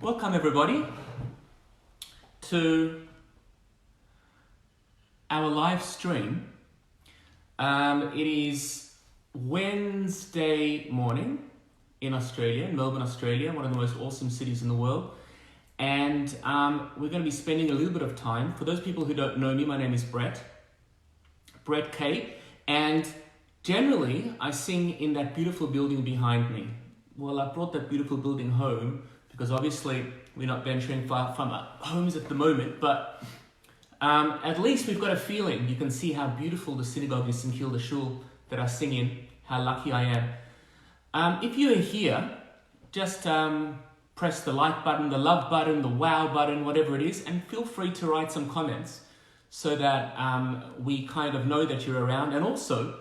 Welcome everybody to our live stream. It is Wednesday morning in Australia, in Melbourne, Australia, one of the most awesome cities in the world. And we're going to be spending a little bit of time. For those people who don't know me, my name is Brett Kaye, and generally I sing in that beautiful building behind me. Well, I brought that beautiful building home because obviously we're not venturing far from our homes at the moment, but at least we've got a feeling. You can see how beautiful the synagogue is in Kilda, Shule, that I sing in, how lucky I am. If you are here, just press the like button, the love button, the wow button, whatever it is, and feel free to write some comments so that we kind of know that you're around. And also,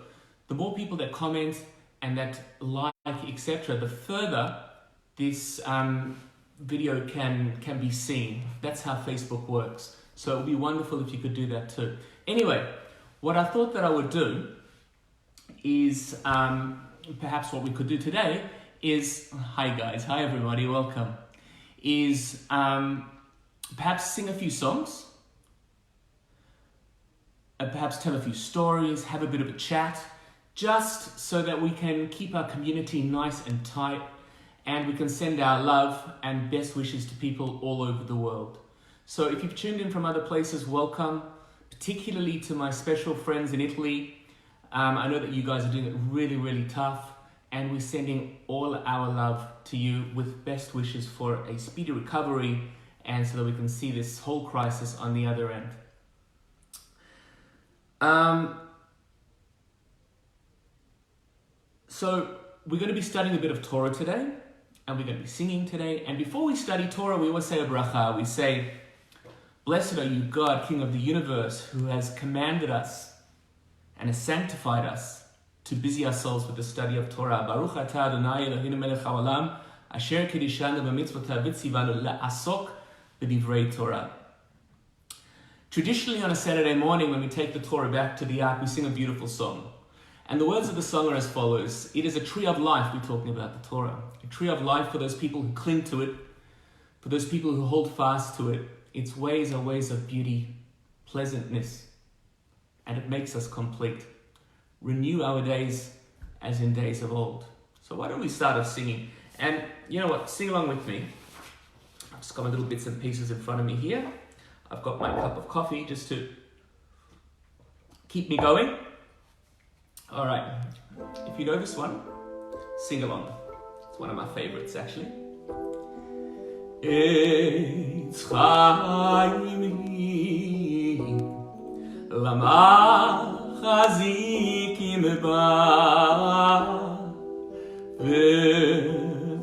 the more people that comment and that like, etc., the further this video can be seen. That's how Facebook works. So it would be wonderful if you could do that too. Anyway, what I thought that I would do is, perhaps what we could do today is, hi guys, hi everybody, welcome, is perhaps sing a few songs, perhaps tell a few stories, have a bit of a chat, just so that we can keep our community nice and tight and we can send our love and best wishes to people all over the world. So if you've tuned in from other places, welcome, particularly to my special friends in Italy. I know that you guys are doing it really, really tough, and we're sending all our love to you with best wishes for a speedy recovery and so that we can see this whole crisis on the other end. So we're going to be studying a bit of Torah today, and we're going to be singing today. And before we study Torah, we always say a bracha. We say, "Blessed are you, God, King of the universe, who has commanded us and has sanctified us to busy ourselves with the study of Torah. Baruch atah Adonai Eloheinu melech haolam, asher kiddushanu b'mitzvotav v'tzivanu la'asok b'divrei Torah." Traditionally, on a Saturday morning, when we take the Torah back to the ark, we sing a beautiful song. And the words of the song are as follows. It is a tree of life, we're talking about the Torah. A tree of life for those people who cling to it, for those people who hold fast to it. Its ways are ways of beauty, pleasantness, and it makes us complete. Renew our days as in days of old. So why don't we start off singing? And you know what, sing along with me. I've just got my little bits and pieces in front of me here. I've got my cup of coffee just to keep me going. All right, if you know this one, sing along. It's one of my favorites, actually. Eitz chaim lama chazikim ba v'tomechea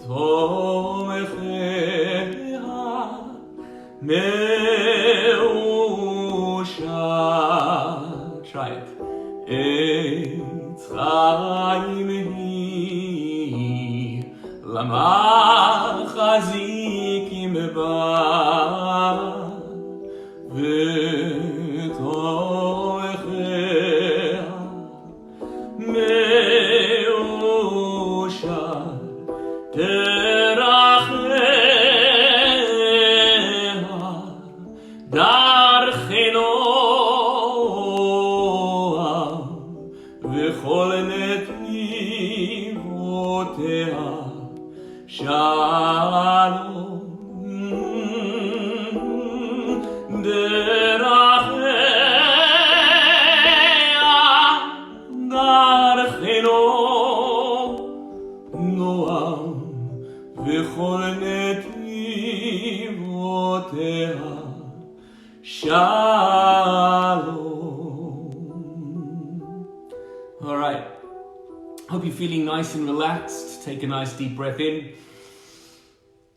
meusha. Try it. Chaim hi lama chazikim ba v'tomechea meusha terachea darcheno v'chol netivotea shalom derachea darcheno noam v'chol netivotea shalom. All right. Hope you're feeling nice and relaxed. Take a nice deep breath in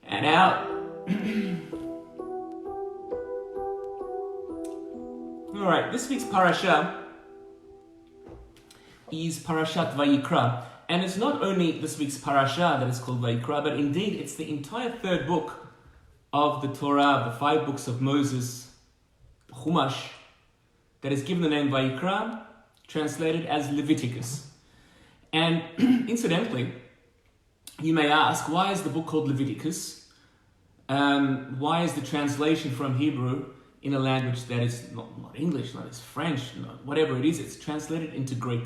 and out. All right, this week's parasha is Parashat Vayikra. And it's not only this week's parasha that is called Vayikra, but indeed it's the entire third book of the Torah, the 5 books of Moses, the Chumash, that is given the name Vayikra, translated as Leviticus. And incidentally, you may ask, why is the book called Leviticus? Why is the translation from Hebrew in a language that is not English, not French, not whatever it is, it's translated into Greek?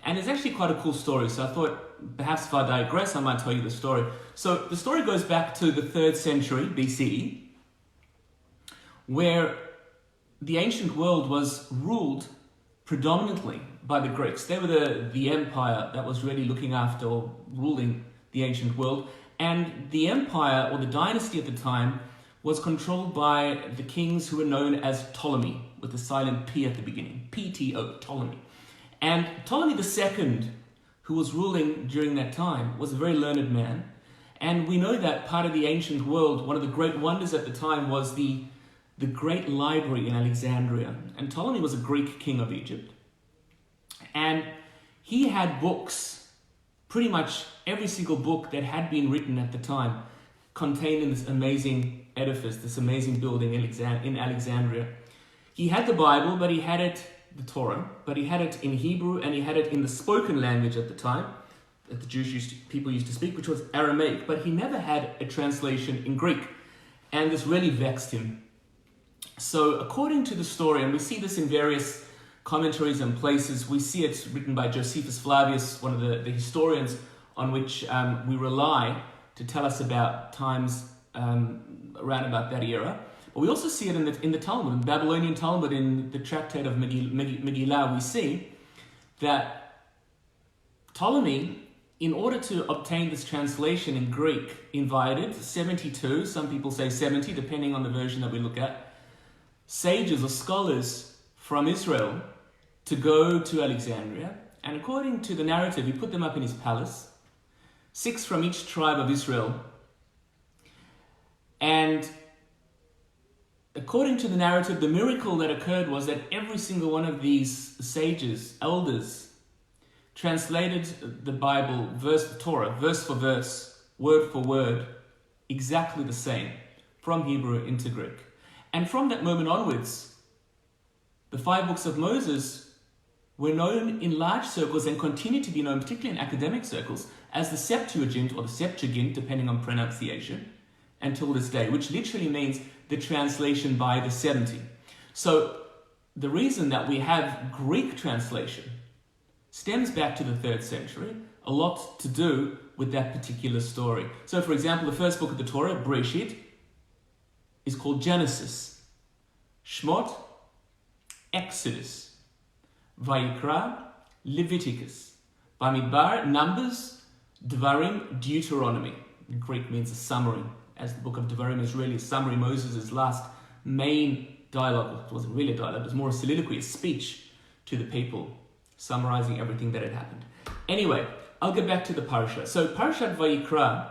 And it's actually quite a cool story. So I thought perhaps if I digress, I might tell you the story. So the story goes back to the 3rd century BCE, where the ancient world was ruled predominantly by the Greeks. They were the empire that was really looking after or ruling the ancient world. And the empire, or the dynasty at the time, was controlled by the kings who were known as Ptolemy, with the silent P at the beginning. P-T-O, Ptolemy. And Ptolemy II, who was ruling during that time, was a very learned man. And we know that part of the ancient world, one of the great wonders at the time was the great library in Alexandria. And Ptolemy was a Greek king of Egypt. And he had books, pretty much every single book that had been written at the time, contained in this amazing edifice, this amazing building in Alexandria. He had the Bible, but he had it, the Torah, but he had it in Hebrew, and he had it in the spoken language at the time that the Jewish people used to speak, which was Aramaic, but he never had a translation in Greek. And this really vexed him. So according to the story, and we see this in various commentaries and places, we see it written by Josephus Flavius, one of the historians on which we rely to tell us about times around about that era. But we also see it in the Talmud, in the Babylonian Talmud, in the tractate of Megillah, we see that Ptolemy, in order to obtain this translation in Greek, invited 72, some people say 70, depending on the version that we look at, sages or scholars from Israel to go to Alexandria. And according to the narrative, he put them up in his palace, 6 from each tribe of Israel. And according to the narrative, the miracle that occurred was that every single one of these sages, elders, translated the Bible, Torah, verse for verse, word for word, exactly the same, from Hebrew into Greek. And from that moment onwards, the 5 books of Moses were known in large circles and continue to be known, particularly in academic circles, as the Septuagint or the Septuagint, depending on pronunciation, until this day, which literally means the translation by the 70. So the reason that we have Greek translation stems back to the 3rd century, a lot to do with that particular story. So for example, the first book of the Torah, Bereshit, is called Genesis. Shmot, Exodus. Vayikra, Leviticus. Bamidbar, Numbers. Devarim, Deuteronomy. In Greek means a summary, as the book of Devarim is really a summary. Moses' last main dialogue, it wasn't really a dialogue, it was more a soliloquy, a speech to the people, summarizing everything that had happened. Anyway, I'll get back to the parasha. So Parashat Vayikra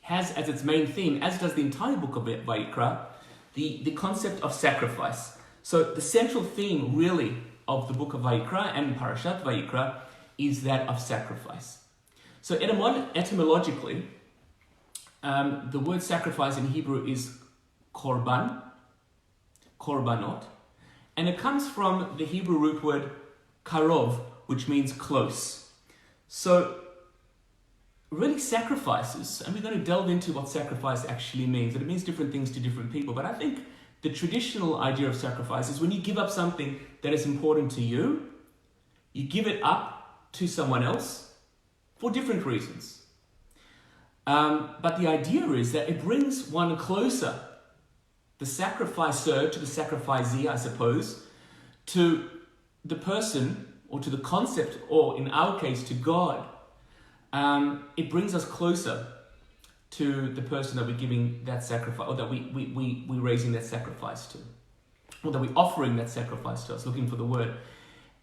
has as its main theme, as does the entire book of Vayikra, the concept of sacrifice. So the central theme really of the book of Vayikra and Parashat Vayikra is that of sacrifice. So etymologically, the word sacrifice in Hebrew is korban, korbanot, and it comes from the Hebrew root word karov, which means close. So really sacrifices, and we're going to delve into what sacrifice actually means, and it means different things to different people, but I think the traditional idea of sacrifice is when you give up something that is important to you, you give it up to someone else for different reasons. But the idea is that it brings one closer, the sacrificer to the sacrificee, I suppose, to the person or to the concept, or in our case, to God. It brings us closer to the person that we're giving that sacrifice, or that we're raising that sacrifice to, or that we're offering that sacrifice to us, looking for the word.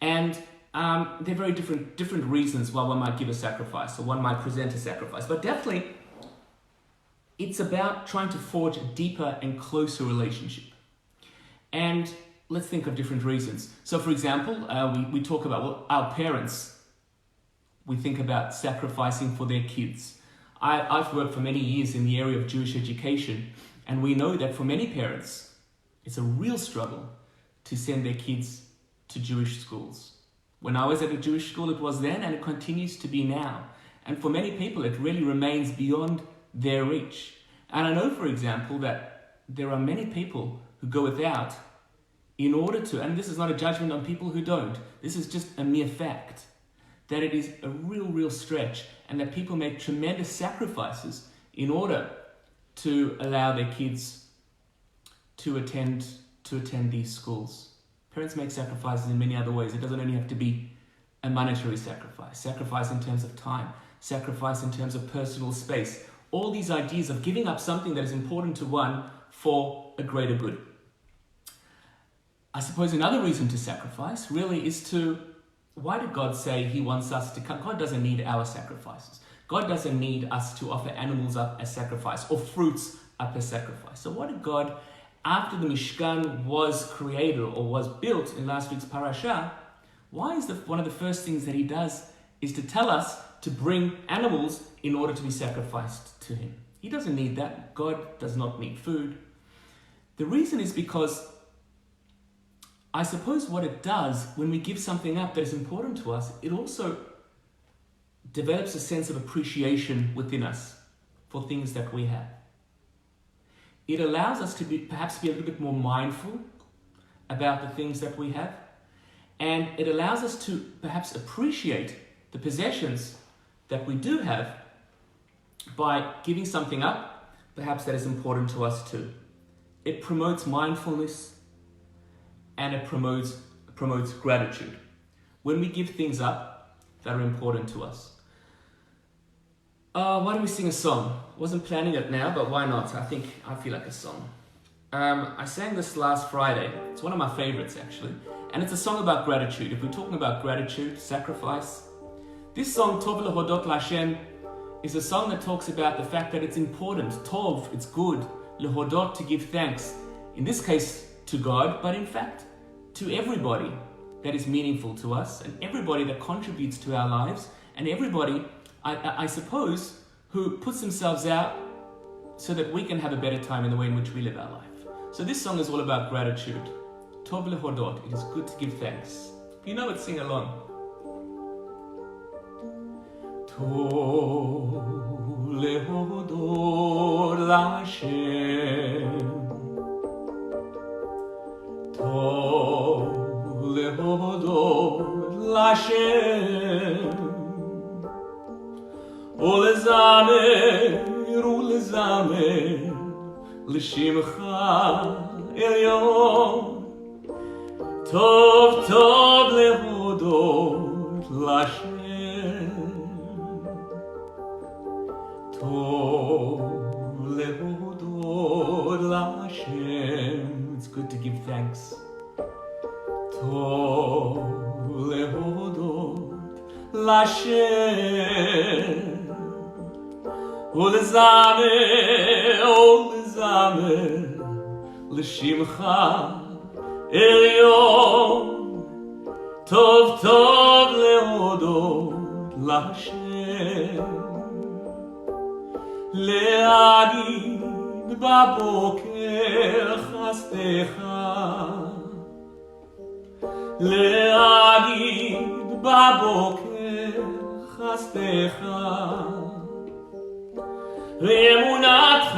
And there are very different reasons why one might give a sacrifice, or one might present a sacrifice. But definitely, it's about trying to forge a deeper and closer relationship. And let's think of different reasons. So for example, we talk about our parents. We think about sacrificing for their kids. I've worked for many years in the area of Jewish education, and we know that for many parents, it's a real struggle to send their kids to Jewish schools. When I was at a Jewish school, it was then, and it continues to be now. And for many people, it really remains beyond their reach. And I know, for example, that there are many people who go without in order to, and this is not a judgment on people who don't, this is just a mere fact, that it is a real stretch, and that people make tremendous sacrifices in order to allow their kids to attend these schools. Parents make sacrifices in many other ways. It doesn't only have to be a monetary sacrifice in terms of time, sacrifice in terms of personal space. All these ideas of giving up something that is important to one for a greater good. I suppose another reason to sacrifice really is to, why did God say he wants us to come? God doesn't need our sacrifices. God doesn't need us to offer animals up as sacrifice or fruits up as sacrifice. So what did God, after the Mishkan was created or was built in last week's parasha, why is one of the first things that he does is to tell us to bring animals in order to be sacrificed to him? He doesn't need that. God does not need food. The reason is because I suppose what it does when we give something up that is important to us, it also develops a sense of appreciation within us for things that we have. It allows us to perhaps be a little bit more mindful about the things that we have, and it allows us to perhaps appreciate the possessions that we do have by giving something up, perhaps that is important to us too. It promotes mindfulness, and it promotes gratitude. When we give things up that are important to us. Why don't we sing a song? Wasn't planning it now, but why not? I feel like a song. I sang this last Friday. It's one of my favorites, actually. And it's a song about gratitude. If we're talking about gratitude, sacrifice, this song, Tov lehodot l'Hashem, is a song that talks about the fact that it's important. Tov, it's good. Lehodot, to give thanks. In this case, to God, but in fact, to everybody that is meaningful to us, and everybody that contributes to our lives, and everybody, I suppose, who puts themselves out so that we can have a better time in the way in which we live our life. So this song is all about gratitude. Tov lehodot, it is good to give thanks. If you know it, sing along. Tov lehodot l'Hashem, Tov lehodot l'Hashem, ולזמר לשמך עליון. טוב טוב להודות להשם, טוב להודות להשם. It's good to give thanks. טוב להודות להשם, ולזמר לשמך עליון. טוב טוב להודות להשם, להגיד בבוקר חסדך, להגיד בבוקר חסדך, ואמונתך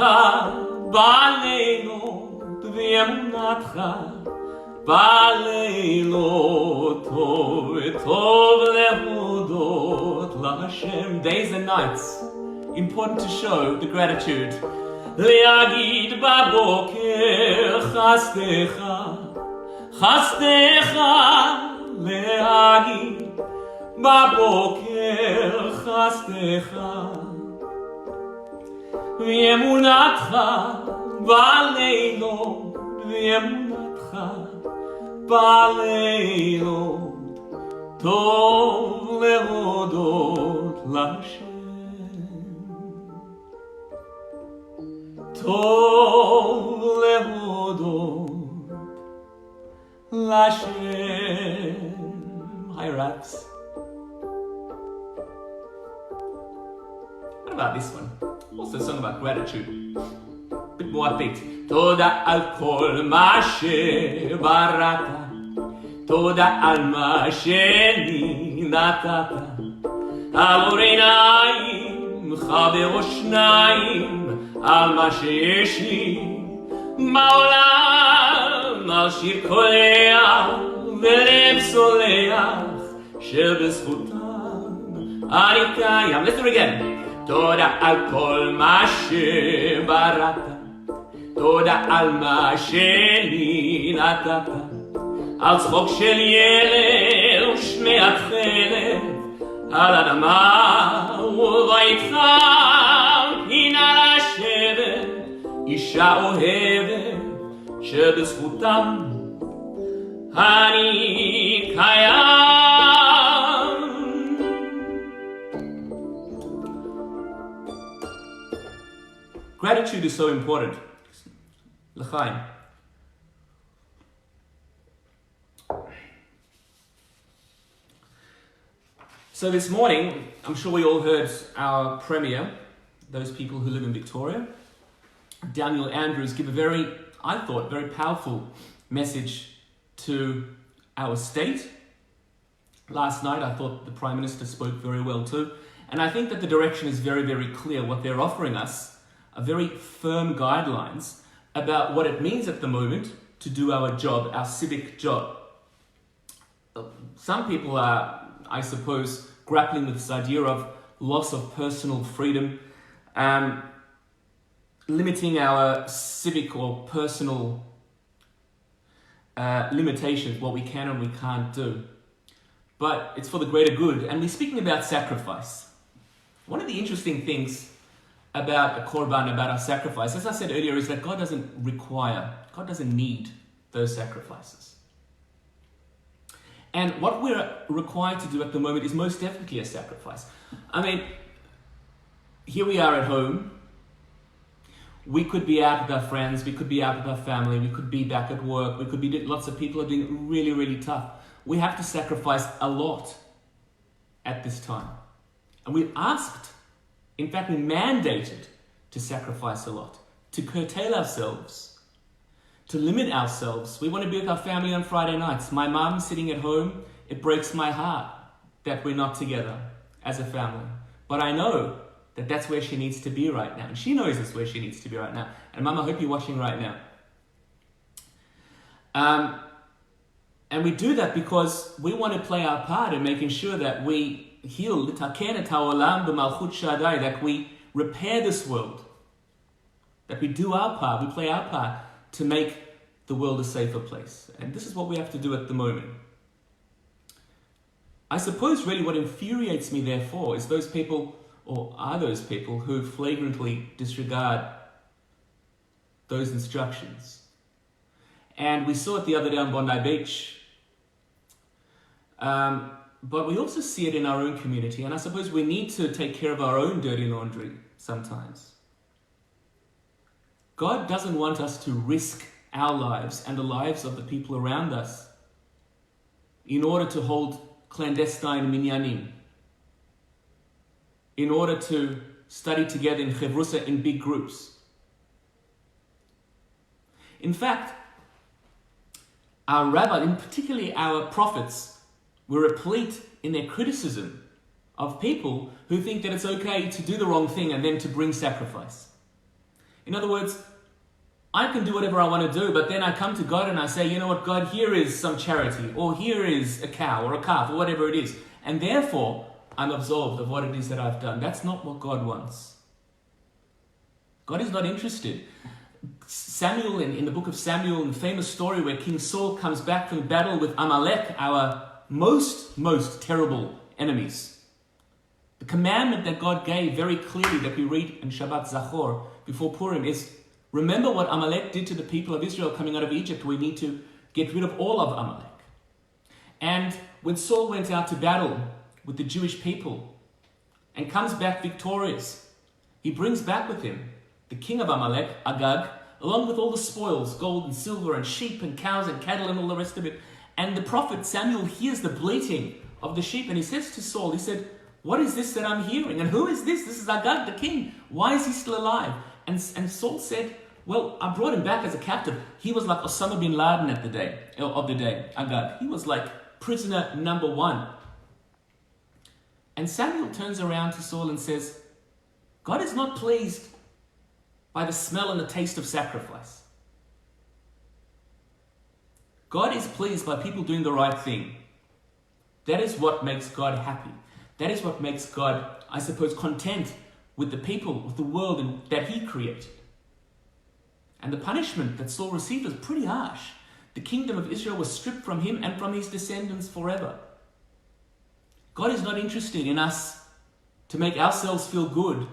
בלילות, ואמונתך בלילות. טוב טוב להודות להשם. Days and nights, important to show the gratitude. להגיד בבוקר חסדך, חסדך, להגיד בבוקר חסדך, ואמונתך בלילות, ואמונתך בלילות. טוב להודות להשם, טוב להודות להשם. Hi Raps. What about this one? Also a song about gratitude. Bit more upbeat. תודה על כל מה שבראת, תודה על מה שלי נתת, על אור עיניים מתחבר או שניים על מה שיש לי בעולם, על שיר קולח ולב סולח שבזכותם אני קיים. Let's do it again. תודה על כל מה שבראת, תודה על מה שלי נתת, על צחוק של ילד ושמיעת חלב על אדמה וביתך פינה לשבת, אישה אוהבת שבזכותם אני קיים. Gratitude is so important. L'chaim. So this morning, I'm sure we all heard our Premier, those people who live in Victoria, Daniel Andrews, give a very, I thought, very powerful message to our state. Last night, I thought the Prime Minister spoke very well too. And I think that the direction is very, very clear. What they're offering us are very firm guidelines about what it means at the moment to do our job, our civic job. Some people are, I suppose, grappling with this idea of loss of personal freedom, limiting our civic or personal limitations, what we can and we can't do. But it's for the greater good. And we're speaking about sacrifice. One of the interesting things about a korban, about our sacrifice, as I said earlier, is that God doesn't need those sacrifices. And what we're required to do at the moment is most definitely a sacrifice. I mean, here we are at home. We could be out with our friends, we could be out with our family, we could be back at work, we could be, lots of people are doing really, really tough. We have to sacrifice a lot at this time. And we're asked, in fact, we're mandated to sacrifice a lot, to curtail ourselves, to limit ourselves. We want to be with our family on Friday nights. My mum sitting at home, it breaks my heart that we're not together as a family. But I know that that's where she needs to be right now. And she knows that's where she needs to be right now. And Mum, I hope you're watching right now. And we do that because we want to play our part in making sure that we heal, that we repair this world, that we do our part, we play our part to make the world a safer place. And this is what we have to do at the moment. I suppose really what infuriates me therefore is those people, or are those people, who flagrantly disregard those instructions. And we saw it the other day on Bondi Beach. But we also see it in our own community, and I suppose we need to take care of our own dirty laundry sometimes. God doesn't want us to risk our lives and the lives of the people around us in order to hold clandestine minyanim, in order to study together in chevrusa in big groups. In fact, our rabbi, and particularly our prophets, were replete in their criticism of people who think that it's okay to do the wrong thing and then to bring sacrifice. In other words, I can do whatever I want to do, but then I come to God and I say, you know what, God, here is some charity, or here is a cow or a calf or whatever it is. And therefore, I'm absolved of what it is that I've done. That's not what God wants. God is not interested. Samuel, in the book of Samuel, in the famous story where King Saul comes back from battle with Amalek, our most terrible enemies. The commandment that God gave very clearly that we read in Shabbat Zachor before Purim is, remember what Amalek did to the people of Israel coming out of Egypt. We need to get rid of all of Amalek. And when Saul went out to battle with the Jewish people and comes back victorious, he brings back with him the king of Amalek, Agag, along with all the spoils, gold and silver and sheep and cows and cattle and all the rest of it. And the prophet Samuel hears the bleating of the sheep and he says to Saul, he said, what is this that I'm hearing? And who is this? This is Agag, the king. Why is he still alive? And Saul said, well, I brought him back as a captive. He was like Osama bin Laden of the day, Agag. He was like prisoner number one. And Samuel turns around to Saul and says, God is not pleased by the smell and the taste of sacrifice. God is pleased by people doing the right thing. That is what makes God happy. That is what makes God, I suppose, content with the people, with the world that he created. And the punishment that Saul received was pretty harsh. The kingdom of Israel was stripped from him and from his descendants forever. God is not interested in us to make ourselves feel good,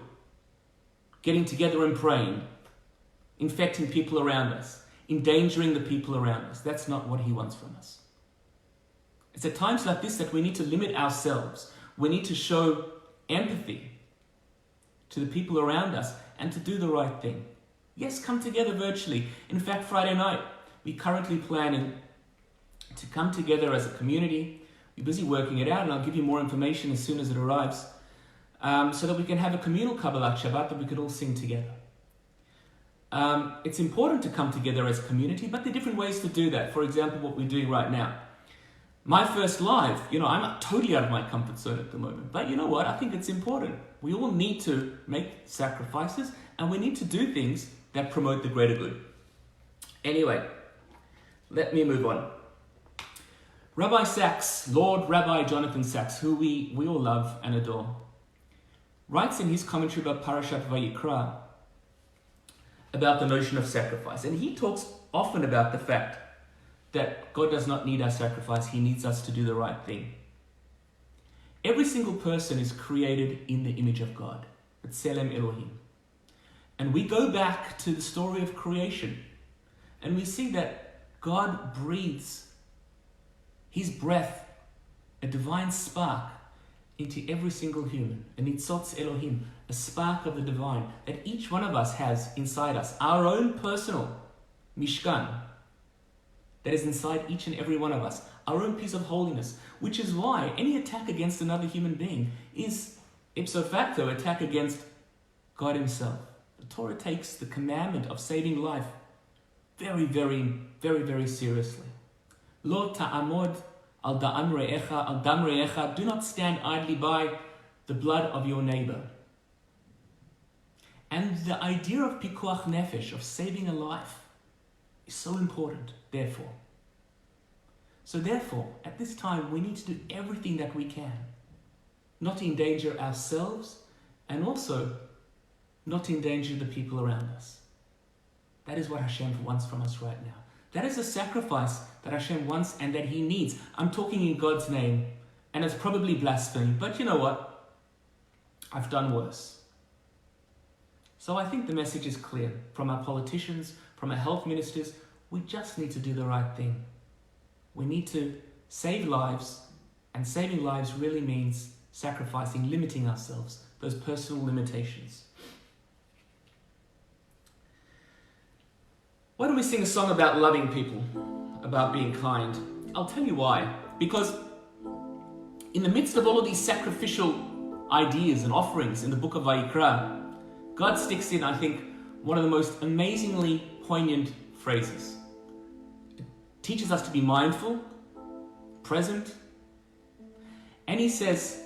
getting together and praying, infecting people around us, endangering the people around us. That's not what he wants from us. It's at times like this that we need to limit ourselves. We need to show empathy to the people around us and to do the right thing. Yes, come together virtually. In fact, Friday night, we're currently planning to come together as a community. We're busy working it out, and I'll give you more information as soon as it arrives, so that we can have a communal Kabbalat Shabbat that we could all sing together. It's important to come together as a community, but there are different ways to do that. For example, what we're doing right now. My first live, I'm totally out of my comfort zone at the moment. But you know what? I think it's important. We all need to make sacrifices, and we need to do things that promote the greater good. Anyway, let me move on. Rabbi Sachs, Lord Rabbi Jonathan Sachs, who we all love and adore, writes in his commentary about Parashat Vayikra about the notion of sacrifice. And he talks often about the fact that God does not need our sacrifice. He needs us to do the right thing. Every single person is created in the image of God. B'Tselem Elohim. And we go back to the story of creation, and we see that God breathes his breath, a divine spark, into every single human. A nitzotz Elohim, a spark of the divine that each one of us has inside us. Our own personal mishkan that is inside each and every one of us. Our own piece of holiness. Which is why any attack against another human being is ipso facto attack against God himself. The Torah takes the commandment of saving life very, very, very, very seriously. Lo ta'amod al dam re'echa. Do not stand idly by the blood of your neighbor. And the idea of pikuach nefesh, of saving a life, is so important, therefore. So therefore, at this time, we need to do everything that we can, not to endanger ourselves, and also not to endanger the people around us. That is what Hashem wants from us right now. That is a sacrifice that Hashem wants and that he needs. I'm talking in God's name, and it's probably blasphemy, but you know what? I've done worse. So I think the message is clear from our politicians, from our health ministers. We just need to do the right thing. We need to save lives, and saving lives really means sacrificing, limiting ourselves, those personal limitations. Why don't we sing a song about loving people, about being kind? I'll tell you why. Because in the midst of all of these sacrificial ideas and offerings in the book of Vayikra, God sticks in, I think, one of the most amazingly poignant phrases. It teaches us to be mindful, present, and he says,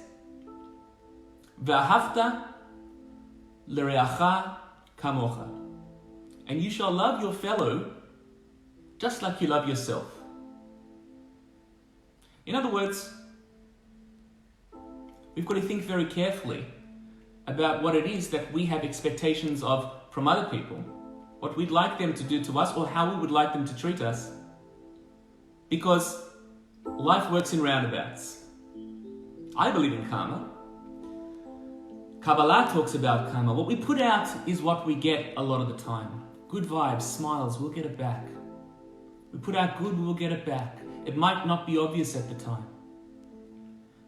V'ahavta l'reacha kamocha. And you shall love your fellow just like you love yourself. In other words, we've got to think very carefully about what it is that we have expectations of from other people, what we'd like them to do to us, or how we would like them to treat us. Because life works in roundabouts. I believe in karma. Kabbalah talks about karma. What we put out is what we get a lot of the time. Good vibes, smiles, we'll get it back. We put out good, we'll get it back. It might not be obvious at the time.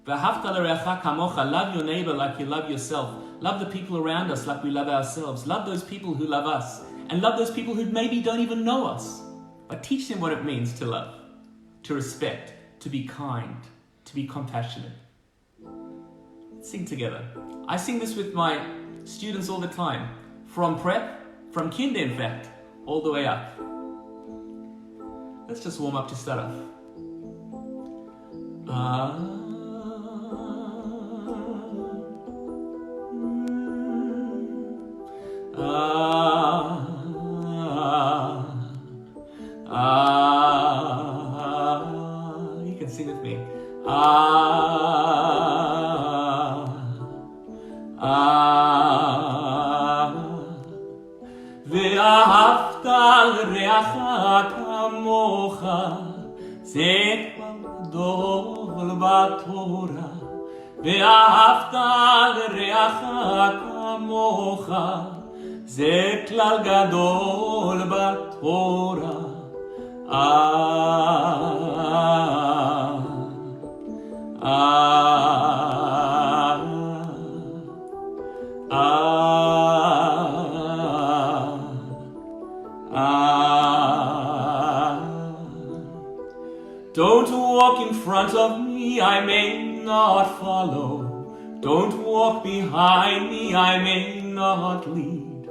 V'ahavta l'reacha kamocha. Love your neighbor like you love yourself. Love the people around us like we love ourselves. Love those people who love us. And love those people who maybe don't even know us. But teach them what it means to love, to respect, to be kind, to be compassionate. Let's sing together. I sing this with my students all the time. From prep, from kinder in fact, all the way up. Let's just warm up to start off. You can sing with me. ואהבת לרעך כמוך, זה כבר גדול בתורה. ואהבת לרעך כמוך, זה כלל גדול בתורה. Don't walk in front of me, I may not follow. Don't walk behind me, I may not lead.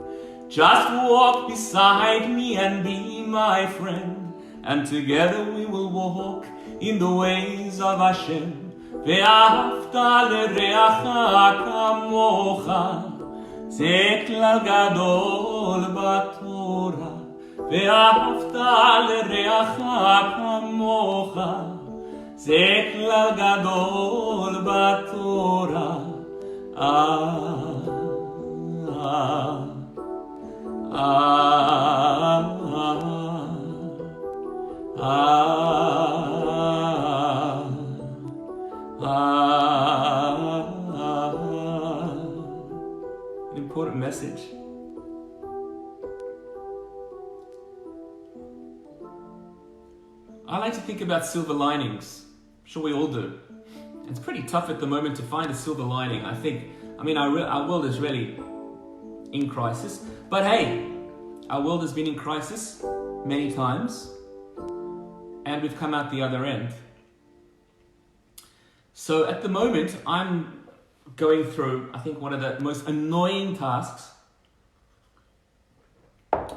Just walk beside me and be my friend, and together we will walk in the ways of Hashem. ואהבת לרעך כמוך, זה כלל גדול בתורה. ואהבת לרעך כמוך, זה כלל גדול בתורה. An important message. I like to think about silver linings. I'm sure we all do. It's pretty tough at the moment to find a silver lining, I think. I mean, our world is really in crisis. But hey, our world has been in crisis many times, and we've come out the other end. So at the moment, I'm going through, I think, one of the most annoying tasks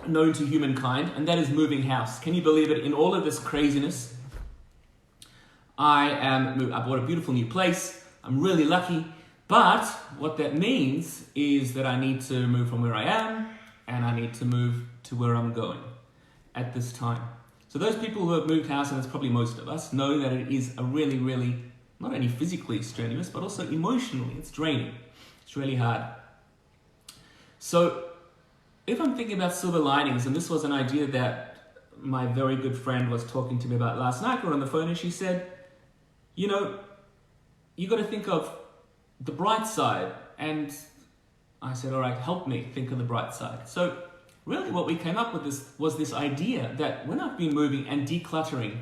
known to humankind, and that is moving house. Can you believe it? In all of this craziness, I bought a beautiful new place. I'm really lucky. But what that means is that I need to move from where I am, and I need to move to where I'm going at this time. So those people who have moved house, and it's probably most of us, know that it is a really, really, not only physically strenuous, but also emotionally, it's draining. It's really hard. So if I'm thinking about silver linings, and this was an idea that my very good friend was talking to me about last night, we were on the phone, and she said, you know, you got to think of the bright side. And I said, all right, help me think of the bright side. So really what we came up with was this idea that when I've been moving and decluttering,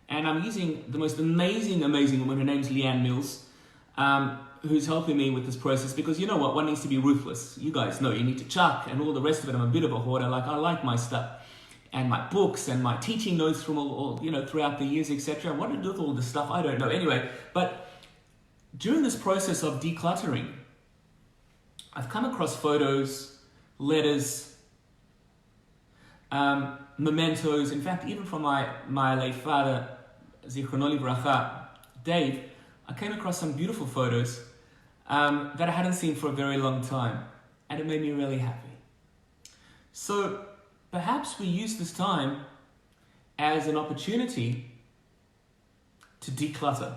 and I'm using the most amazing woman, her name's Leanne Mills, who's helping me with this process, because you know what, one needs to be ruthless. You guys know you need to chuck and all the rest of it. I'm a bit of a hoarder. I like my stuff and my books and my teaching notes from all throughout the years, etc. What to do with all this stuff, I don't know. Anyway, but during this process of decluttering, I've come across photos, letters, mementos. In fact, even from my late father, Zichrono Livracha, Dave, I came across some beautiful photos that I hadn't seen for a very long time, and it made me really happy. So perhaps we use this time as an opportunity to declutter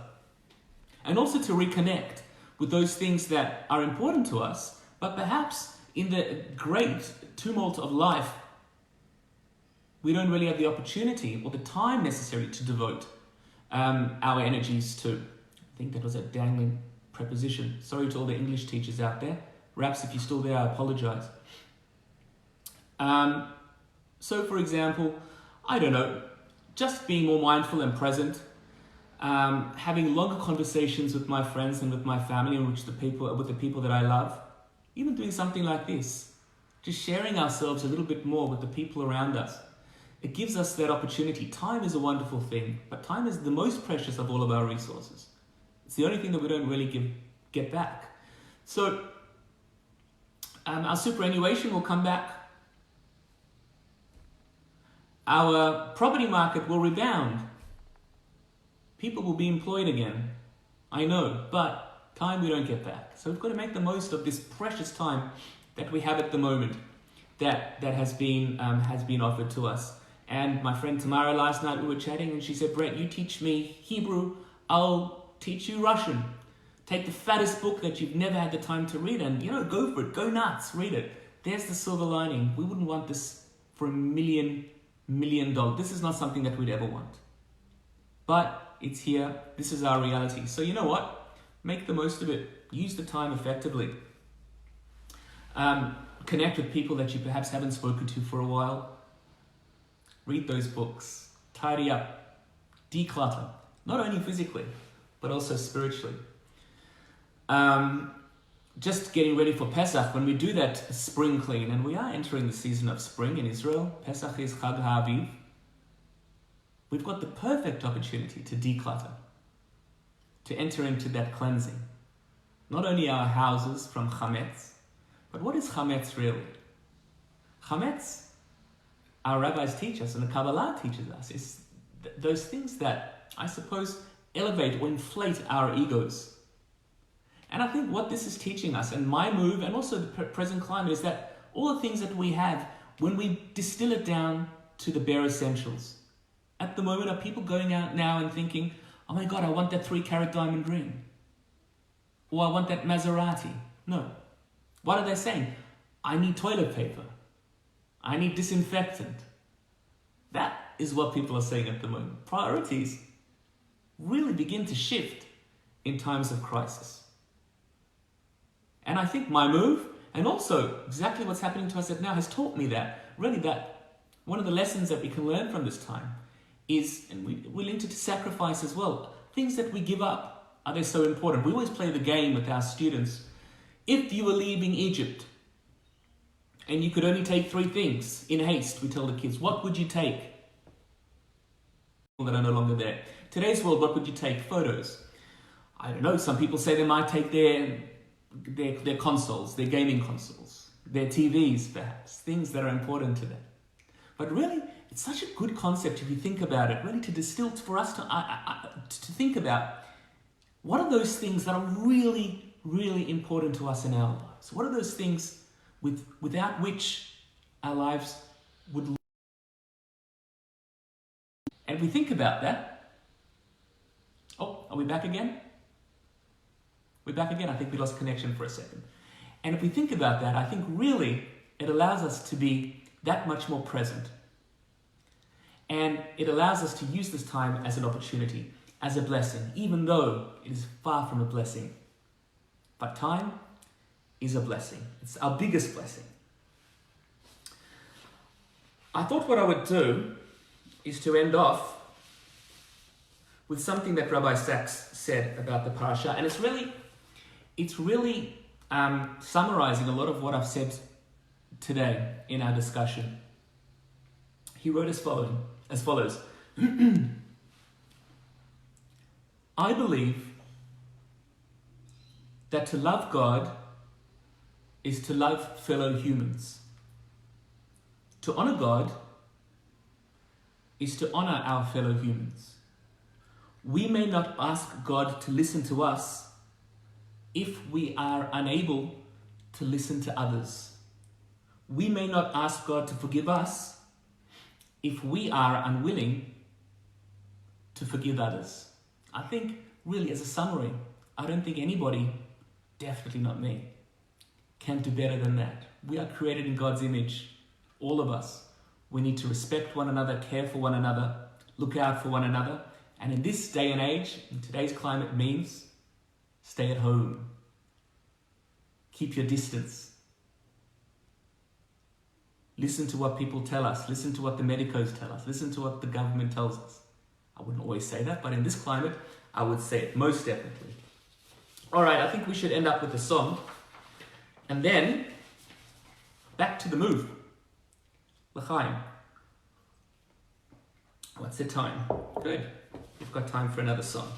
and also to reconnect with those things that are important to us, but perhaps in the great tumult of life, we don't really have the opportunity or the time necessary to devote our energies to. I think that was a dangling preposition. Sorry to all the English teachers out there. Raps, if you're still there, I apologize. So for example, I don't know, just being more mindful and present, having longer conversations with my friends and with my family and with the people that I love, even doing something like this, just sharing ourselves a little bit more with the people around us. It gives us that opportunity. Time is a wonderful thing, but time is the most precious of all of our resources. It's the only thing that we don't really get back. So our superannuation will come back. Our property market will rebound. People will be employed again. I know, but time we don't get back. So we've got to make the most of this precious time that we have at the moment. that has been offered to us. And my friend Tamara, last night we were chatting, and she said, Brett, you teach me Hebrew, I'll teach you Russian. Take the fattest book that you've never had the time to read, and go for it, go nuts, read it. There's the silver lining. We wouldn't want this for $1 million. This is not something that we'd ever want. But it's here. This is our reality. So you know what? Make the most of it. Use the time effectively. Connect with people that you perhaps haven't spoken to for a while. Read those books. Tidy up. Declutter. Not only physically, but also spiritually. Just getting ready for Pesach, when we do that spring clean, and we are entering the season of spring in Israel. Pesach is Chag HaAviv. We've got the perfect opportunity to declutter, to enter into that cleansing. Not only our houses from chametz, but what is chametz really? Chametz, our rabbis teach us, and the Kabbalah teaches us, is those things that, I suppose, elevate or inflate our egos. And I think what this is teaching us, and my move, and also the present climate, is that all the things that we have, when we distill it down to the bare essentials, at the moment, are people going out now and thinking, oh my God, I want that 3-carat diamond ring. Or I want that Maserati. No. What are they saying? I need toilet paper. I need disinfectant. That is what people are saying at the moment. Priorities really begin to shift in times of crisis. And I think my move, and also exactly what's happening to us now, has taught me that, really, that one of the lessons that we can learn from this time is, and we linked it to sacrifice as well, things that we give up, are they so important? We always play the game with our students. If you were leaving Egypt and you could only take 3 things in haste, we tell the kids, what would you take? That are no longer there. Today's world, what would you take? Photos. I don't know, some people say they might take their consoles, their gaming consoles, their TVs perhaps, things that are important to them. But really, it's such a good concept if you think about it, really to distill for us to think about what are those things that are really, really important to us in our lives? What are those things without which our lives would... And if we think about that... Oh, are we back again? We're back again. I think we lost connection for a second. And if we think about that, I think really it allows us to be that much more present. And it allows us to use this time as an opportunity, as a blessing, even though it is far from a blessing. But time is a blessing. It's our biggest blessing. I thought what I would do is to end off with something that Rabbi Sachs said about the parasha. And it's really summarizing a lot of what I've said today in our discussion. He wrote as follows. I believe that to love God is to love fellow humans. To honor God is to honor our fellow humans. We may not ask God to listen to us if we are unable to listen to others. We may not ask God to forgive us if we are unwilling to forgive others. I think, really, as a summary, I don't think anybody, definitely not me, can do better than that. We are created in God's image, all of us. We need to respect one another, care for one another, look out for one another. And in this day and age, in today's climate, means stay at home. Keep your distance. Listen to what people tell us. Listen to what the medicos tell us. Listen to what the government tells us. I wouldn't always say that, but in this climate, I would say it most definitely. All right, I think we should end up with a song. And then, back to the move. L'chaim. What's the time? Good. We've got time for another song.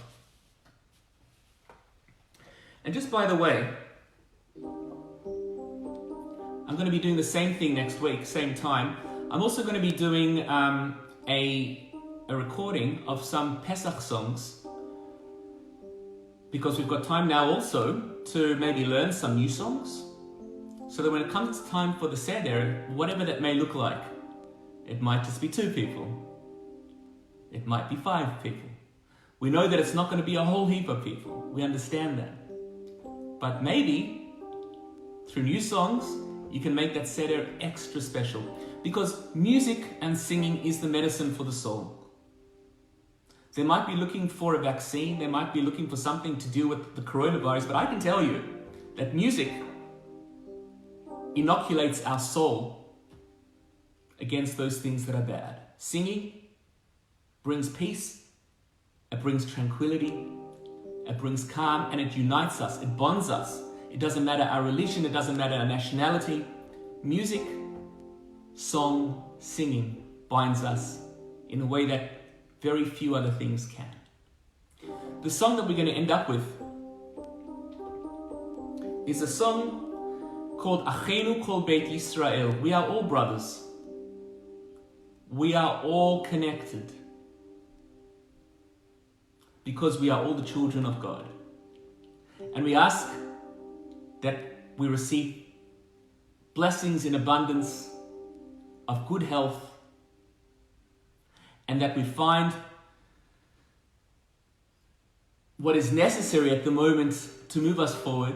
And just by the way, I'm going to be doing the same thing next week, same time. I'm also going to be doing a recording of some Pesach songs, because we've got time now also to maybe learn some new songs, So that when it comes time for the seder, whatever that may look like, it might just be 2 people. It might be 5 people. We know that it's not going to be a whole heap of people. We understand that. But maybe, through new songs, you can make that seder extra special. Because music and singing is the medicine for the soul. They might be looking for a vaccine, they might be looking for something to deal with the coronavirus, but I can tell you that music inoculates our soul against those things that are bad. Singing brings peace, it brings tranquility, it brings calm, and it unites us, it bonds us. It doesn't matter our religion, it doesn't matter our nationality. Music, song, singing binds us in a way that very few other things can. The song that we're going to end up with is a song called Achenu Kol Beit Yisrael. We are all brothers. We are all connected because we are all the children of God. And we ask that we receive blessings in abundance of good health, and that we find what is necessary at the moment to move us forward.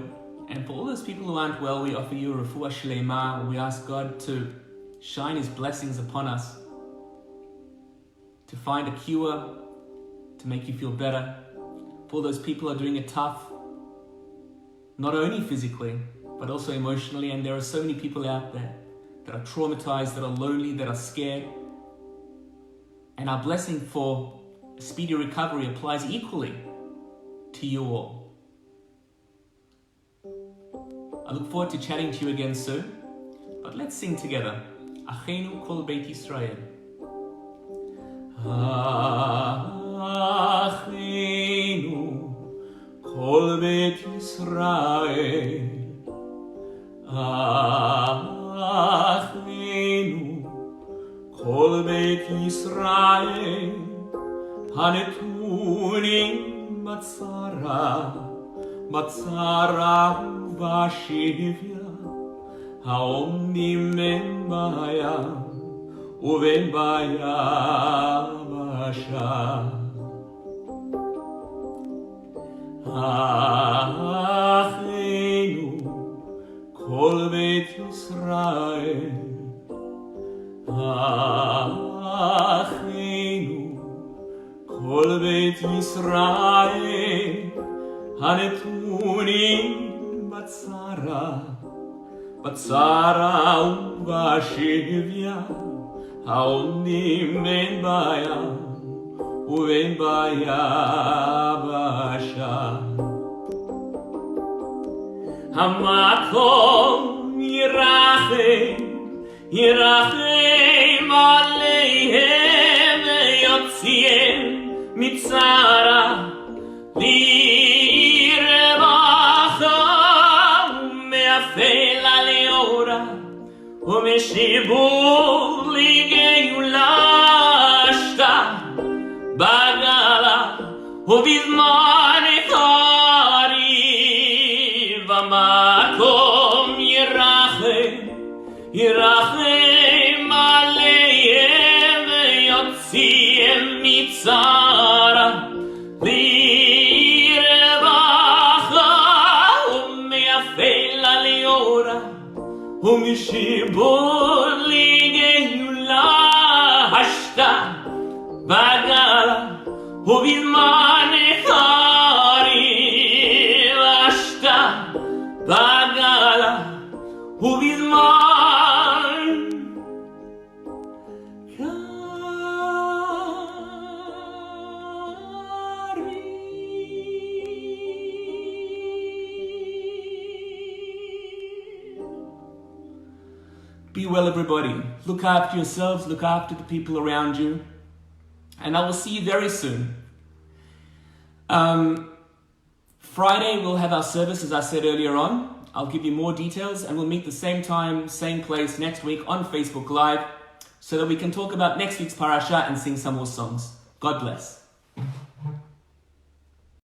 And for all those people who aren't well, we offer you a refuah shlema. We ask God to shine His blessings upon us, to find a cure, to make you feel better. For all those people who are doing it tough, not only physically, but also emotionally. And there are so many people out there that are traumatized, that are lonely, that are scared. And our blessing for a speedy recovery applies equally to you all. I look forward to chatting to you again soon. But let's sing together. Achenu Kol Beit Yisrael. Achenu Kol Beit Yisrael. Achenu Kol Beit Yisrael Hanetunim Matzara Vashivya Haomnim Ben Bayam Uven Bayam Asham Achenu Kol Beit Yisrael Achenu Kol Beit Yisrael Hanetunim Batzara Uvashivya Haonim Ben Bayam Uven Bayam Asham Hamakom Yirachem Aleihem Yotziem Mitzara Lirevacha Umeafel Aleora Umeshibur Ligeula Ashta Bagala Ubizman Echari Vamakom Yirachem Aleihem Yotziem Mitzara Lirevacha Umeafel Aleora Umishibur Ligeula Ashta Bagala Ubizman Echari Ashta Bagala Ubizman Kari. Be well, everybody. Look after yourselves, look after the people around you. And I will see you very soon. Friday, we'll have our service, as I said earlier on. I'll give you more details, and we'll meet the same time, same place next week on Facebook Live so that we can talk about next week's parasha and sing some more songs. God bless.